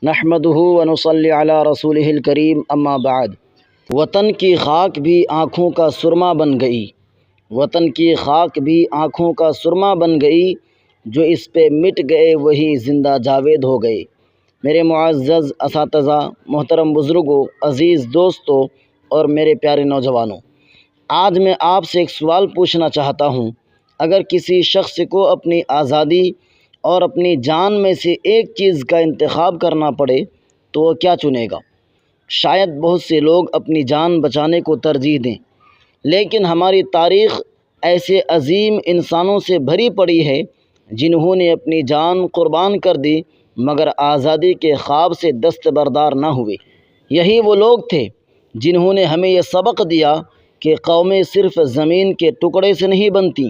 نحمدہ ونصلی علی رسولہ الکریم اما بعد۔ وطن کی خاک بھی آنکھوں کا سرما بن گئی، وطن کی خاک بھی آنکھوں کا سرما بن گئی، جو اس پہ مٹ گئے وہی زندہ جاوید ہو گئے۔ میرے معزز اساتذہ، محترم بزرگوں، عزیز دوستوں اور میرے پیارے نوجوانوں، آج میں آپ سے ایک سوال پوچھنا چاہتا ہوں۔ اگر کسی شخص کو اپنی آزادی اور اپنی جان میں سے ایک چیز کا انتخاب کرنا پڑے تو وہ کیا چنے گا؟ شاید بہت سے لوگ اپنی جان بچانے کو ترجیح دیں، لیکن ہماری تاریخ ایسے عظیم انسانوں سے بھری پڑی ہے جنہوں نے اپنی جان قربان کر دی مگر آزادی کے خواب سے دستبردار نہ ہوئے۔ یہی وہ لوگ تھے جنہوں نے ہمیں یہ سبق دیا کہ قومیں صرف زمین کے ٹکڑے سے نہیں بنتی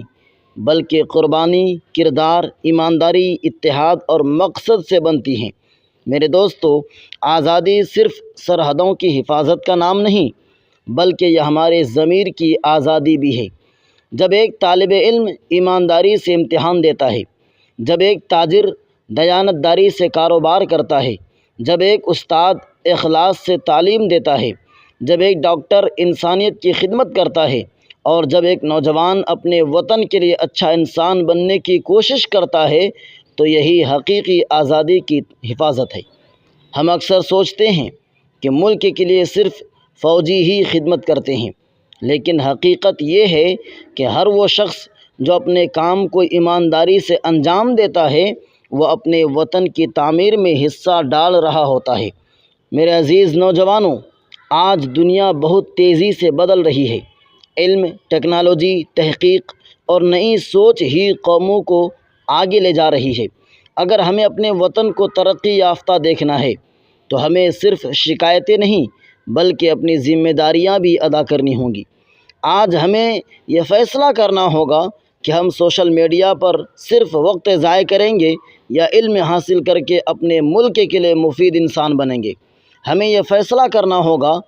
بلکہ قربانی، کردار، ایمانداری، اتحاد اور مقصد سے بنتی ہیں۔ میرے دوستو، آزادی صرف سرحدوں کی حفاظت کا نام نہیں بلکہ یہ ہمارے ضمیر کی آزادی بھی ہے۔ جب ایک طالب علم ایمانداری سے امتحان دیتا ہے، جب ایک تاجر دیانت داری سے کاروبار کرتا ہے، جب ایک استاد اخلاص سے تعلیم دیتا ہے، جب ایک ڈاکٹر انسانیت کی خدمت کرتا ہے اور جب ایک نوجوان اپنے وطن کے لیے اچھا انسان بننے کی کوشش کرتا ہے تو یہی حقیقی آزادی کی حفاظت ہے۔ ہم اکثر سوچتے ہیں کہ ملک کے لیے صرف فوجی ہی خدمت کرتے ہیں، لیکن حقیقت یہ ہے کہ ہر وہ شخص جو اپنے کام کو ایمانداری سے انجام دیتا ہے وہ اپنے وطن کی تعمیر میں حصہ ڈال رہا ہوتا ہے۔ میرے عزیز نوجوانوں، آج دنیا بہت تیزی سے بدل رہی ہے۔ علم، ٹیکنالوجی، تحقیق اور نئی سوچ ہی قوموں کو آگے لے جا رہی ہے۔ اگر ہمیں اپنے وطن کو ترقی یافتہ دیکھنا ہے تو ہمیں صرف شکایتیں نہیں بلکہ اپنی ذمہ داریاں بھی ادا کرنی ہوں گی۔ آج ہمیں یہ فیصلہ کرنا ہوگا کہ ہم سوشل میڈیا پر صرف وقت ضائع کریں گے یا علم حاصل کر کے اپنے ملک کے لیے مفید انسان بنیں گے۔ ہمیں یہ فیصلہ کرنا ہوگا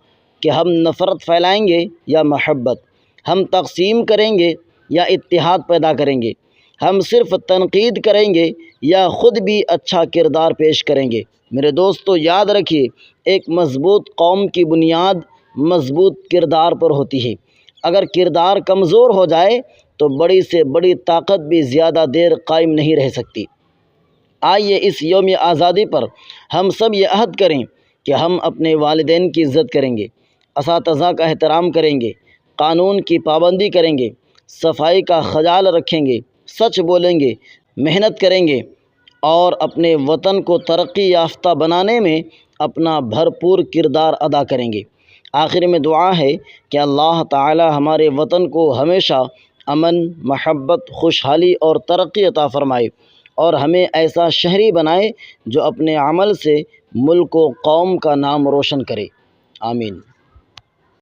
کہ ہم نفرت پھیلائیں گے یا محبت، ہم تقسیم کریں گے یا اتحاد پیدا کریں گے، ہم صرف تنقید کریں گے یا خود بھی اچھا کردار پیش کریں گے۔ میرے دوستو، یاد رکھیے، ایک مضبوط قوم کی بنیاد مضبوط کردار پر ہوتی ہے۔ اگر کردار کمزور ہو جائے تو بڑی سے بڑی طاقت بھی زیادہ دیر قائم نہیں رہ سکتی۔ آئیے اس یوم آزادی پر ہم سب یہ عہد کریں کہ ہم اپنے والدین کی عزت کریں گے، اساتذہ کا احترام کریں گے، قانون کی پابندی کریں گے، صفائی کا خیال رکھیں گے، سچ بولیں گے، محنت کریں گے اور اپنے وطن کو ترقی یافتہ بنانے میں اپنا بھرپور کردار ادا کریں گے۔ آخر میں دعا ہے کہ اللہ تعالی ہمارے وطن کو ہمیشہ امن، محبت، خوشحالی اور ترقی عطا فرمائے اور ہمیں ایسا شہری بنائے جو اپنے عمل سے ملک و قوم کا نام روشن کرے۔ آمین۔